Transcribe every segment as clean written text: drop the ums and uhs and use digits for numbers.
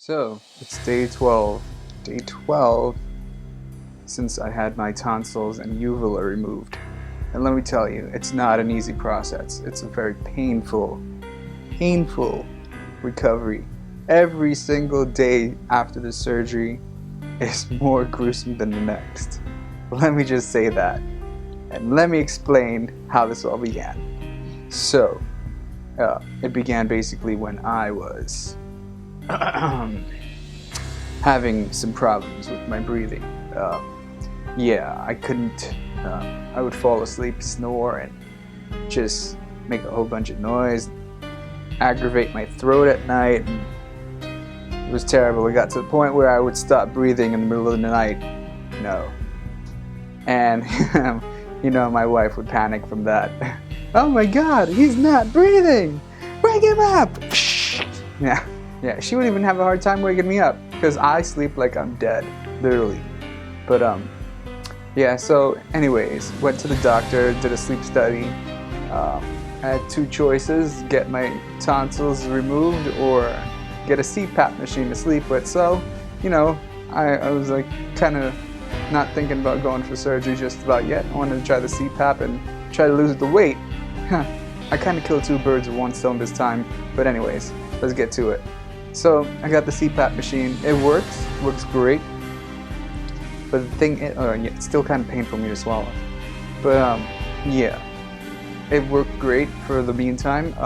So, it's day 12. Day 12 since I had my tonsils and uvula removed. And let me tell you, it's not an easy process. It's a very painful recovery. Every single day after the surgery is more gruesome than the next. Let me just say that. And let me explain how this all began. So, it began basically when I was having some problems with my breathing. I couldn't, I would fall asleep, snore, and just make a whole bunch of noise, aggravate my throat at night, and it was terrible. It got to the point where I would stop breathing in the middle of the night. And, my wife would panic from that. Oh my God, he's not breathing! Wake him up! Yeah, she would even have a hard time waking me up because I sleep like I'm dead, literally. But so anyways, went to the doctor, did a sleep study. I had two choices: get my tonsils removed or get a CPAP machine to sleep with. So, I was like kind of not thinking about going for surgery just about yet. I wanted to try the CPAP and try to lose the weight. I kind of killed two birds with one stone this time. But anyways, let's get to it. So I got the CPAP machine. It works great. But the thing, it's still kind of painful for me to swallow. But it worked great for the meantime.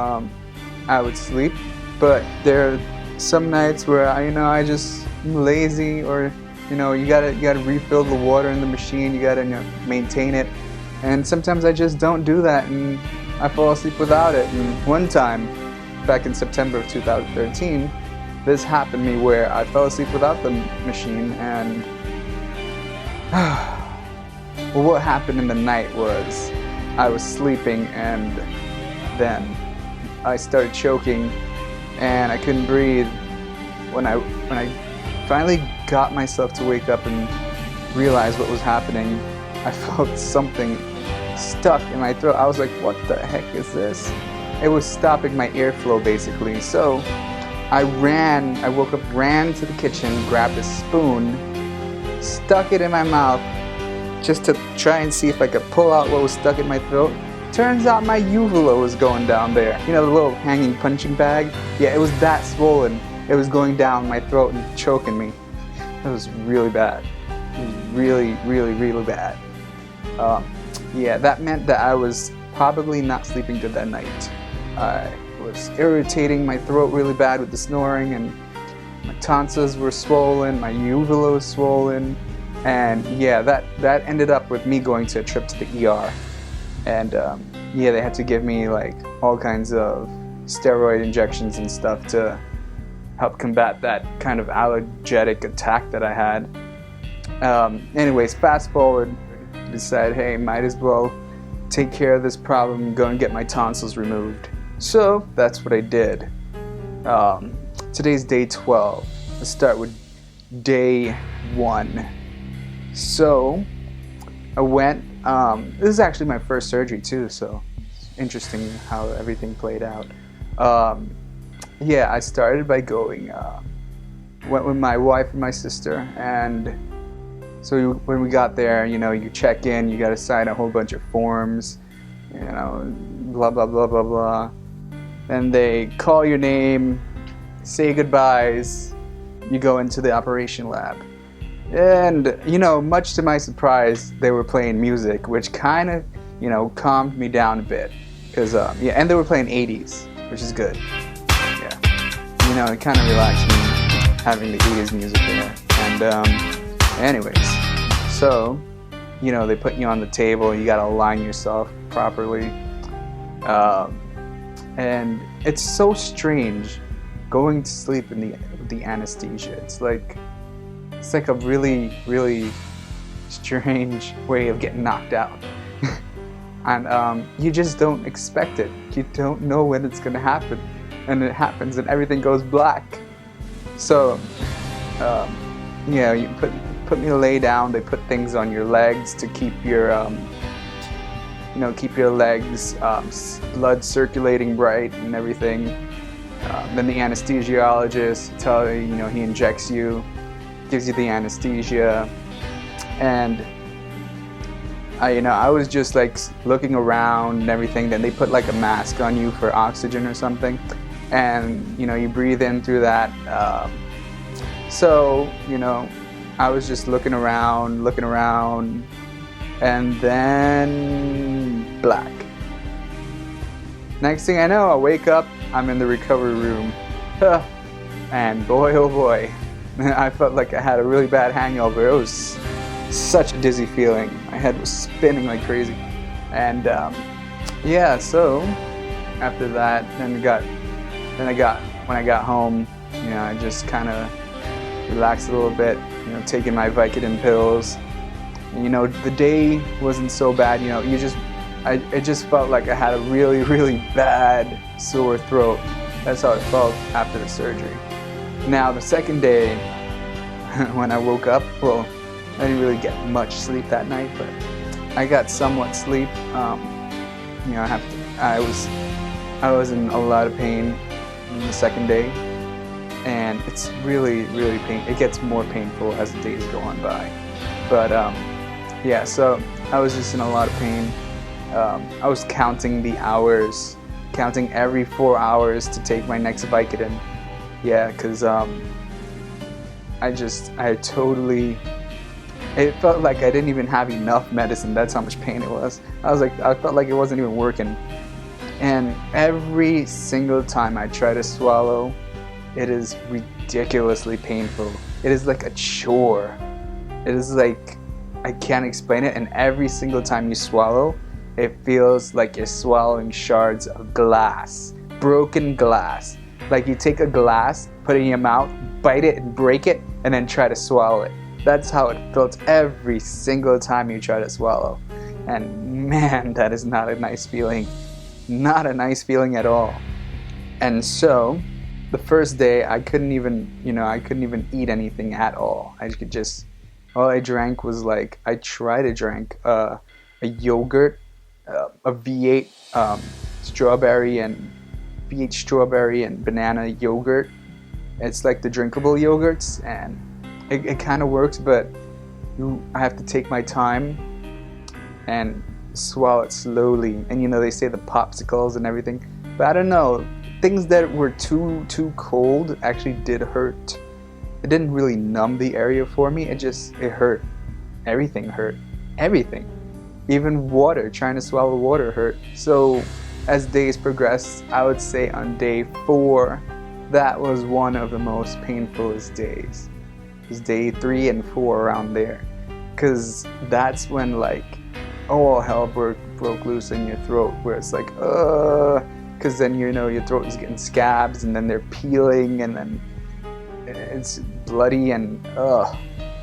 I would sleep, but there are some nights where I just lazy, or you gotta refill the water in the machine. You gotta maintain it, and sometimes I just don't do that, and I fall asleep without it. And one time, back in September of 2013, this happened to me where I fell asleep without the machine, and well, what happened in the night was I was sleeping, and then I started choking, and I couldn't breathe. When I finally got myself to wake up and realize what was happening, I felt something stuck in my throat. I was like, what the heck is this? It was stopping my airflow basically. So I woke up, ran to the kitchen, grabbed a spoon, stuck it in my mouth just to try and see if I could pull out what was stuck in my throat. Turns out my uvula was going down there. The little hanging punching bag? Yeah, it was that swollen. It was going down my throat and choking me. It was really bad. It was really, really, really bad. That meant that I was probably not sleeping good that night. I was irritating my throat really bad with the snoring, and my tonsils were swollen, my uvula was swollen, and that ended up with me going to a trip to the ER. And they had to give me like all kinds of steroid injections and stuff to help combat that kind of allergic attack that I had. Anyways, fast forward, decided, hey, might as well take care of this problem, go and get my tonsils removed. So that's what I did. Today's day 12. Let's start with day 1. So I went, this is actually my first surgery too, so it's interesting how everything played out. I started by going, went with my wife and my sister, and so when we got there, you check in, you gotta sign a whole bunch of forms, blah, blah, blah, blah, blah. Then they call your name, say goodbyes, you go into the operation lab. And, much to my surprise, they were playing music, which kind of, calmed me down a bit. Because, and they were playing 80s, which is good. Yeah. It kind of relaxed me having the 80s music there. And, anyways, so, they put you on the table, you gotta align yourself properly. And it's so strange going to sleep with the anesthesia. It's like a really, really strange way of getting knocked out. And you just don't expect it. You don't know when it's gonna happen. And it happens and everything goes black. So, you put me to lay down. They put things on your legs to keep your, keep your legs blood circulating right and everything. Then the anesthesiologist he injects you, gives you the anesthesia, and I was just like looking around and everything. Then they put like a mask on you for oxygen or something, and you breathe in through that. So I was just looking around, and then black. Next thing I know, I wake up, I'm in the recovery room. And boy, oh boy, I felt like I had a really bad hangover. It was such a dizzy feeling. My head was spinning like crazy. And so after that, when I got home, I just kind of relaxed a little bit, taking my Vicodin pills. And, the day wasn't so bad, it just felt like I had a really, really bad sore throat. That's how it felt after the surgery. Now, the second day, when I woke up, well, I didn't really get much sleep that night, but I got somewhat sleep. I was in a lot of pain in the second day, and it's really, really painful. It gets more painful as the days go on by. But so I was just in a lot of pain. I was counting the hours, counting every 4 hours to take my next Vicodin. Yeah, because it felt like I didn't even have enough medicine. That's how much pain it was. I felt like it wasn't even working. And every single time I try to swallow, it is ridiculously painful. It is like a chore. It is like, I can't explain it. And every single time you swallow, it feels like you're swallowing shards of glass, broken glass. Like you take a glass, put it in your mouth, bite it and break it, and then try to swallow it. That's how it felt every single time you try to swallow. And man, that is not a nice feeling. Not a nice feeling at all. And so, the first day I couldn't even eat anything at all. All I drank was I tried to drink a yogurt, a V8 strawberry and banana yogurt. It's like the drinkable yogurts, and it kind of works, but I have to take my time and swallow it slowly. And they say the popsicles and everything, but I don't know. Things that were too cold actually did hurt. It didn't really numb the area for me. It hurt. Everything hurt. Everything. Even water, trying to swallow water hurt. So as days progressed, I would say on day 4, that was one of the most painfulest days. It was day 3 and 4 around there. Because that's when all hell broke loose in your throat, where it's because then your throat is getting scabs, and then they're peeling, and then it's bloody, and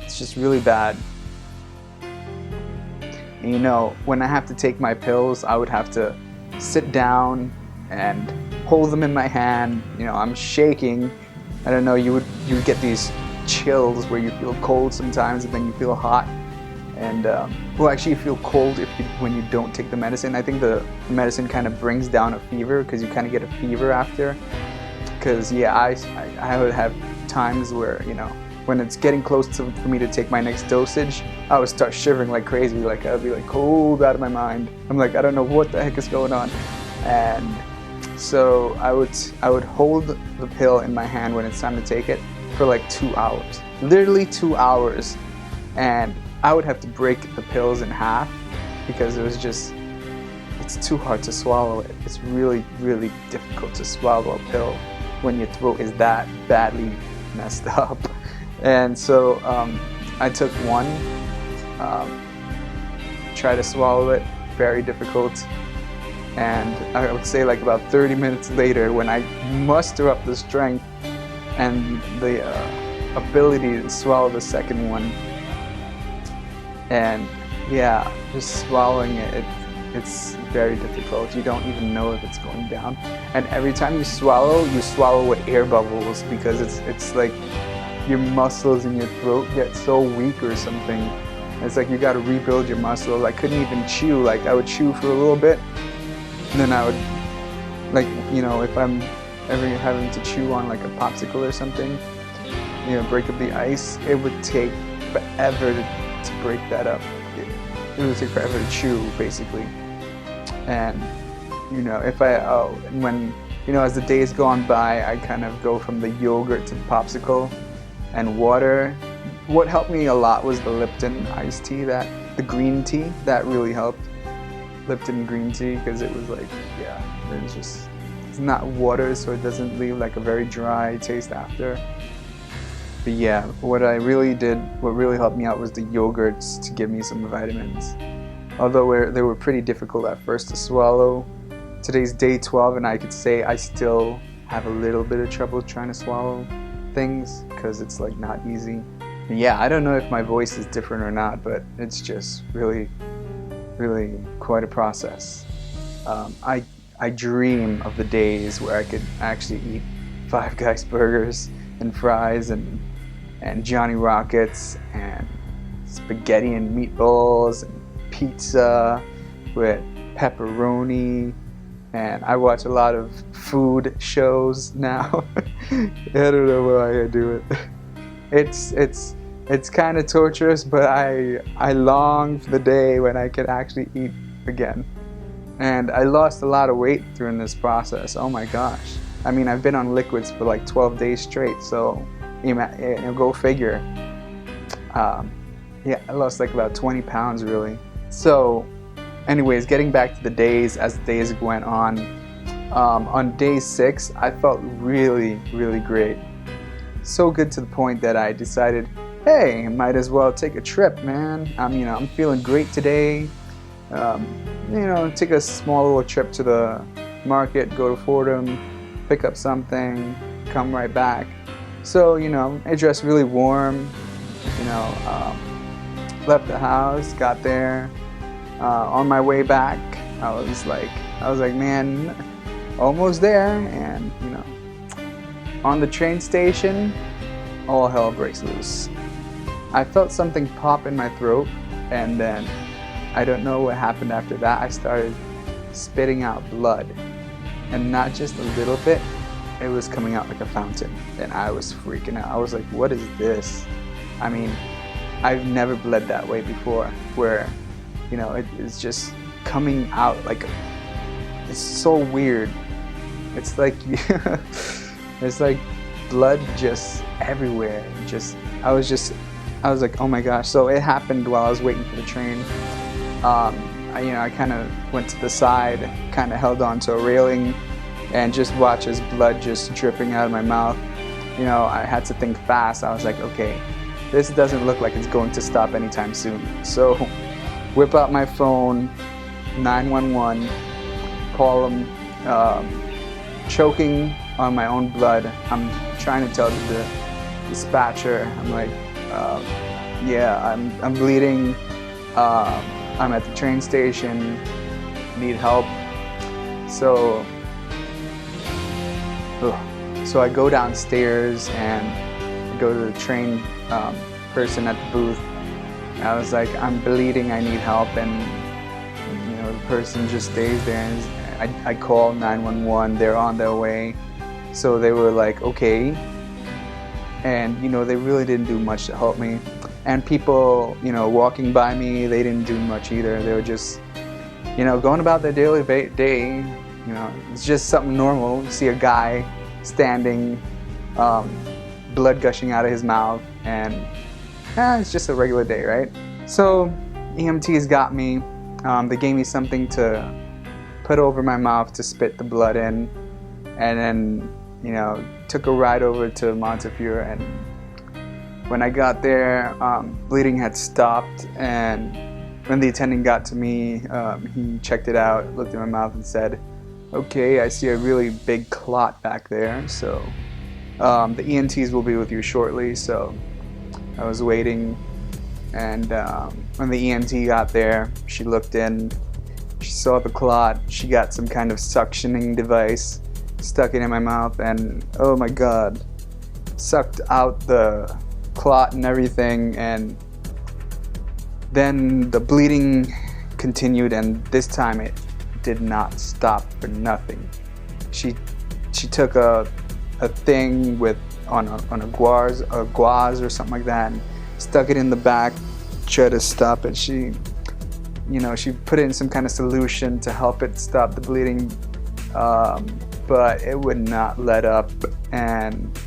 it's just really bad. And, when I have to take my pills, I would have to sit down and hold them in my hand. I'm shaking. I don't know, you would get these chills where you feel cold sometimes, and then you feel hot. And actually you feel cold when you don't take the medicine. I think the medicine kind of brings down a fever, because you kind of get a fever after. Because I would have times where when it's getting close for me to take my next dosage, I would start shivering like crazy. I would be cold out of my mind. I'm I don't know what the heck is going on. And so I would hold the pill in my hand when it's time to take it for 2 hours, literally 2 hours, and I would have to break the pills in half, because it's too hard to swallow it. It's really, really difficult to swallow a pill when your throat is that badly messed up. And so I took one, tried to swallow it, very difficult. And I would say about 30 minutes later, when I muster up the strength and the ability to swallow the second one, and just swallowing it's very difficult. You don't even know if it's going down. And every time you swallow with air bubbles, because it's like your muscles in your throat get so weak or something. It's you got to rebuild your muscles. I couldn't even chew. I would chew for a little bit, and then I would, if I'm ever having to chew on like a popsicle or something, you know, break up the ice, it would take forever to break that up. It would take forever to chew, basically. And you know, when you know, as the days go on by, I kind of go from the yogurt to the popsicle and water. What helped me a lot was the Lipton iced tea, the green tea, that really helped. Lipton green tea, because it was like, yeah, it's not water, so it doesn't leave like a very dry taste after. But yeah, what really helped me out was the yogurts to give me some vitamins. Although they were pretty difficult at first to swallow. Today's day 12 and I could say I still have a little bit of trouble trying to swallow things because it's like not easy. And yeah, I don't know if my voice is different or not, but it's just really quite a process. I dream of the days where I could actually eat Five Guys burgers and fries and Johnny Rockets and spaghetti and meatballs and pizza with pepperoni. And I watch a lot of food shows now. I don't know why I do it. It's kind of torturous, but I long for the day when I can actually eat again. And I lost a lot of weight during this process. Oh my gosh. I mean, I've been on liquids for like 12 days straight, so you know, go figure. Yeah, I lost like about 20 pounds really. So anyways, getting back to the days, as the days went on day 6, I felt really great. So good to the point that I decided, hey, might as well take a trip, man. I'm feeling great today. You know, take a small little trip to the market, go to Fordham, pick up something, come right back. So, you know, I dressed really warm, you know, left the house, got there. On my way back, I was like, man, almost there. And you know, on the train station, all hell breaks loose. I felt something pop in my throat, and then I don't know what happened after that. I started spitting out blood, and not just a little bit. It was coming out like a fountain, and I was freaking out. I was like, what is this? I mean, I've never bled that way before, where, you know, it's just coming out like, it's so weird. It's like, it's like blood just everywhere. I was like, oh my gosh. So it happened while I was waiting for the train. I kind of went to the side, kind of held on to a railing, and just watched as blood just dripping out of my mouth. You know, I had to think fast. I was like, okay, this doesn't look like it's going to stop anytime soon. So whip out my phone, 911, call them, choking on my own blood. I'm trying to tell the dispatcher, I'm like, yeah, I'm bleeding, I'm at the train station, need help. So I go downstairs and I go to the train person at the booth. I was like, I'm bleeding, I need help, and you know, the person just stays there, and I call 911, they're on their way. So they were like, okay, and you know, they really didn't do much to help me. And people, you know, walking by me, they didn't do much either. They were just, you know, going about their daily day. You know, it's just something normal. You see a guy standing, blood gushing out of his mouth, and it's just a regular day, right? So EMTs got me. They gave me something to put over my mouth to spit the blood in, and then, you know, took a ride over to Montefiore. And when I got there, bleeding had stopped, and when the attendant got to me, he checked it out, looked at my mouth and said, okay, I see a really big clot back there, so the ENTs will be with you shortly. So I was waiting, and when the ENT got there, she looked in, she saw the clot, she got some kind of suctioning device, stuck it in my mouth, and oh my god, sucked out the clot and everything. And then the bleeding continued, and this time it did not stop for nothing. She she took a thing with on a gauze or something like that, and stuck it in the back, tried to stop it. She put it in some kind of solution to help it stop the bleeding, but it would not let up. And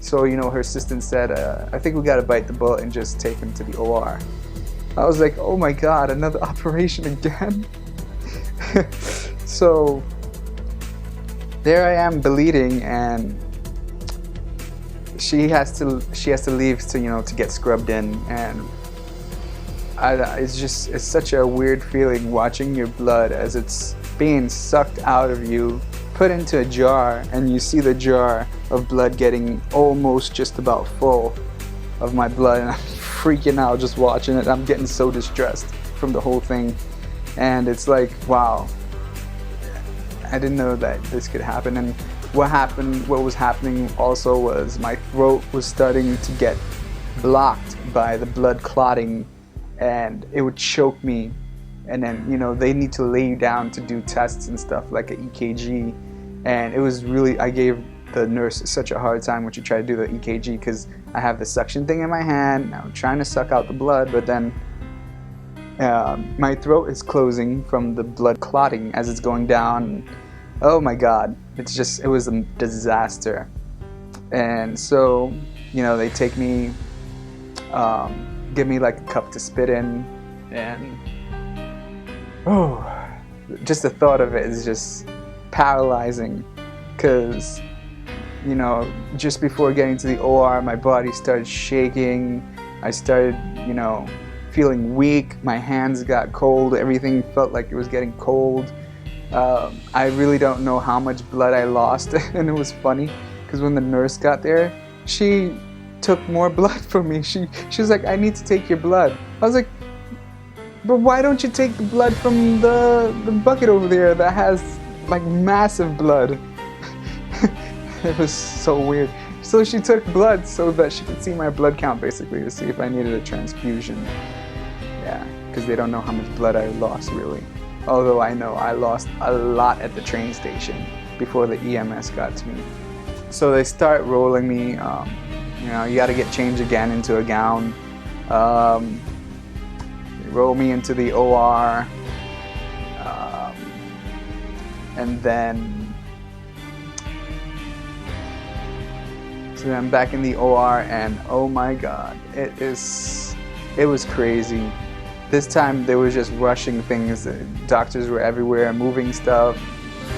so, her assistant said, I think we gotta bite the bullet and just take him to the OR. I was like, oh my God, another operation again? So there I am bleeding, and she has to leave to get scrubbed in, and it's such a weird feeling watching your blood as it's being sucked out of you, put into a jar, and you see the jar of blood getting almost just about full of my blood, and I'm freaking out just watching it. I'm getting so distressed from the whole thing, and it's like, wow, I didn't know that this could happen. And what was happening also was my throat was starting to get blocked by the blood clotting, and it would choke me. And then, they need to lay you down to do tests and stuff like an EKG. And it was really, I gave the nurse such a hard time when she tried to do the EKG, because I have the suction thing in my hand, and I'm trying to suck out the blood, but then my throat is closing from the blood clotting as it's going down. Oh my God, it was a disaster. And so, they take me, give me like a cup to spit in, and just the thought of it is just paralyzing, because just before getting to the OR, my body started shaking. I started feeling weak. My hands got cold. Everything felt like it was getting cold. I really don't know how much blood I lost. And it was funny because when the nurse got there, she took more blood from me. She was like, I need to take your blood. I was like, but why don't you take the blood from the bucket over there that has like massive blood? It was so weird. So she took blood so that she could see my blood count, basically, to see if I needed a transfusion. Yeah, because they don't know how much blood I lost, really. Although I know I lost a lot at the train station before the EMS got to me. So they start rolling me. You got to get changed again into a gown. They roll me into the OR, and then I'm back in the OR, and oh my God, it was crazy. This time they were just rushing things. The doctors were everywhere, moving stuff,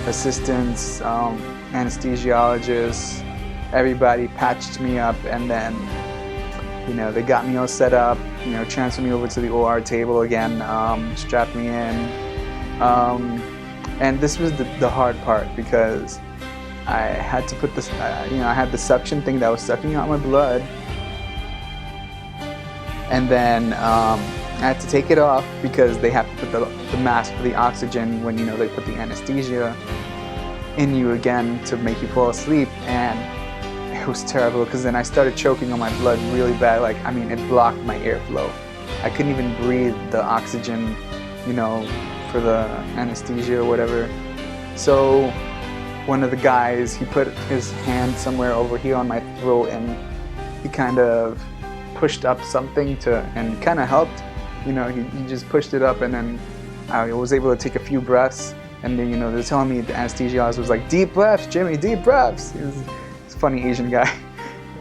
assistants, anesthesiologists, everybody patched me up, and then they got me all set up, transferred me over to the OR table again, strapped me in, and this was the hard part, because I had to put this, I had the suction thing that was sucking out my blood, and then I had to take it off because they have to put the mask for the oxygen when they put the anesthesia in you again to make you fall asleep. And it was terrible, because then I started choking on my blood really bad. Like, it blocked my airflow. I couldn't even breathe the oxygen, for the anesthesia or whatever. So one of the guys, he put his hand somewhere over here on my throat, and he kind of pushed up something and kind of helped. He just pushed it up, and then I was able to take a few breaths. And then, they're telling me, the anesthesiologist was like, deep breaths, Jimmy, deep breaths. He's a funny Asian guy.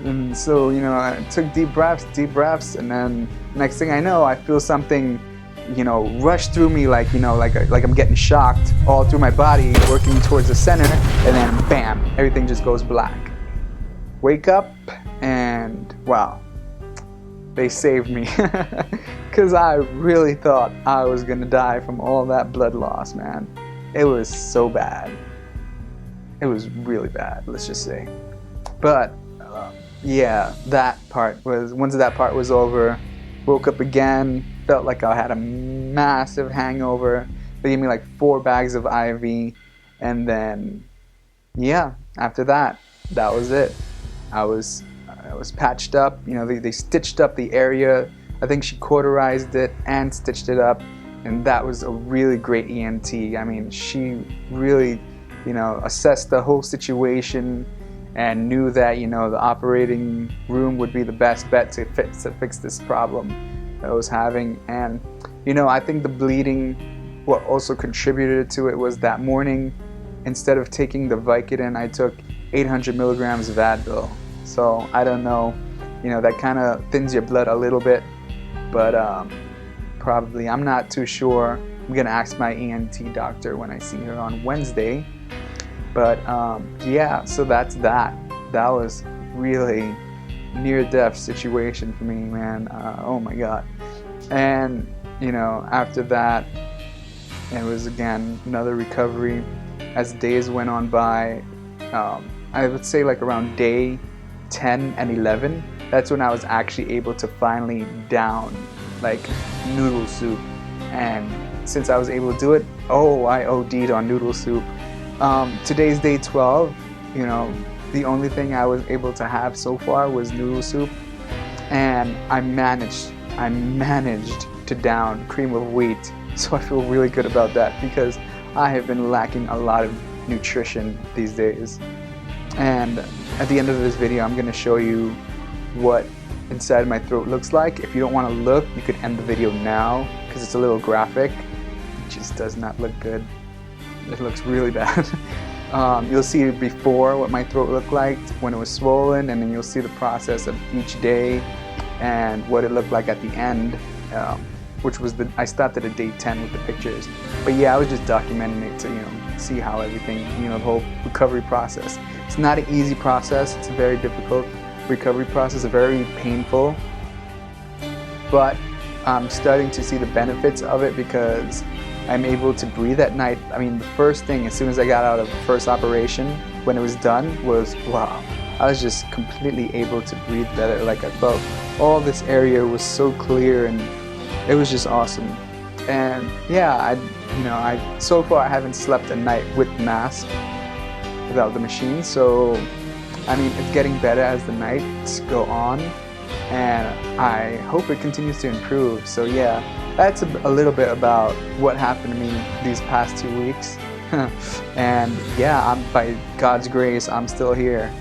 And so, I took deep breaths, and then next thing I know, I feel something, rush through me like I'm getting shocked all through my body, working towards the center, and then bam, everything just goes black. Wake up, and wow, they saved me, because I really thought I was gonna die from all that blood loss, man. It was so bad. It was really bad, let's just say. But yeah, once that part was over, woke up again, felt like I had a massive hangover. They gave me like 4 bags of IV, and then yeah, after that was it. I was patched up. They stitched up the area. I think she cauterized it and stitched it up, and that was a really great ENT. She really assessed the whole situation and knew that, the operating room would be the best bet to fix this problem that I was having. And, I think the bleeding, what also contributed to it was that morning, instead of taking the Vicodin, I took 800 milligrams of Advil. So I don't know, that kind of thins your blood a little bit, but probably, I'm not too sure. I'm gonna ask my ENT doctor when I see her on Wednesday. But yeah, so that's that. That was really near-death situation for me, man. Oh my God. And after that, it was again another recovery. As days went on by, I would say like around day 10 and 11, that's when I was actually able to finally down like noodle soup. And since I was able to do it, I OD'd on noodle soup. Today's day 12, the only thing I was able to have so far was noodle soup, and I managed to down cream of wheat. So I feel really good about that because I have been lacking a lot of nutrition these days. And at the end of this video, I'm going to show you what inside my throat looks like. If you don't want to look, you could end the video now because it's a little graphic. It just does not look good. It looks really bad. You'll see before what my throat looked like when it was swollen, and then you'll see the process of each day and what it looked like at the end, which was I stopped at day 10 with the pictures. But yeah, I was just documenting it to see how everything, the whole recovery process. It's not an easy process. It's a very difficult recovery process, very painful. But I'm starting to see the benefits of it because I'm able to breathe at night. I mean, the first thing, as soon as I got out of the first operation, when it was done, was wow. I was just completely able to breathe better. Like I felt all this area was so clear, and it was just awesome. And yeah, so far I haven't slept a night with mask without the machine. So I mean, it's getting better as the nights go on, and I hope it continues to improve. So yeah, that's a little bit about what happened to me these past 2 weeks. And yeah, by God's grace, I'm still here.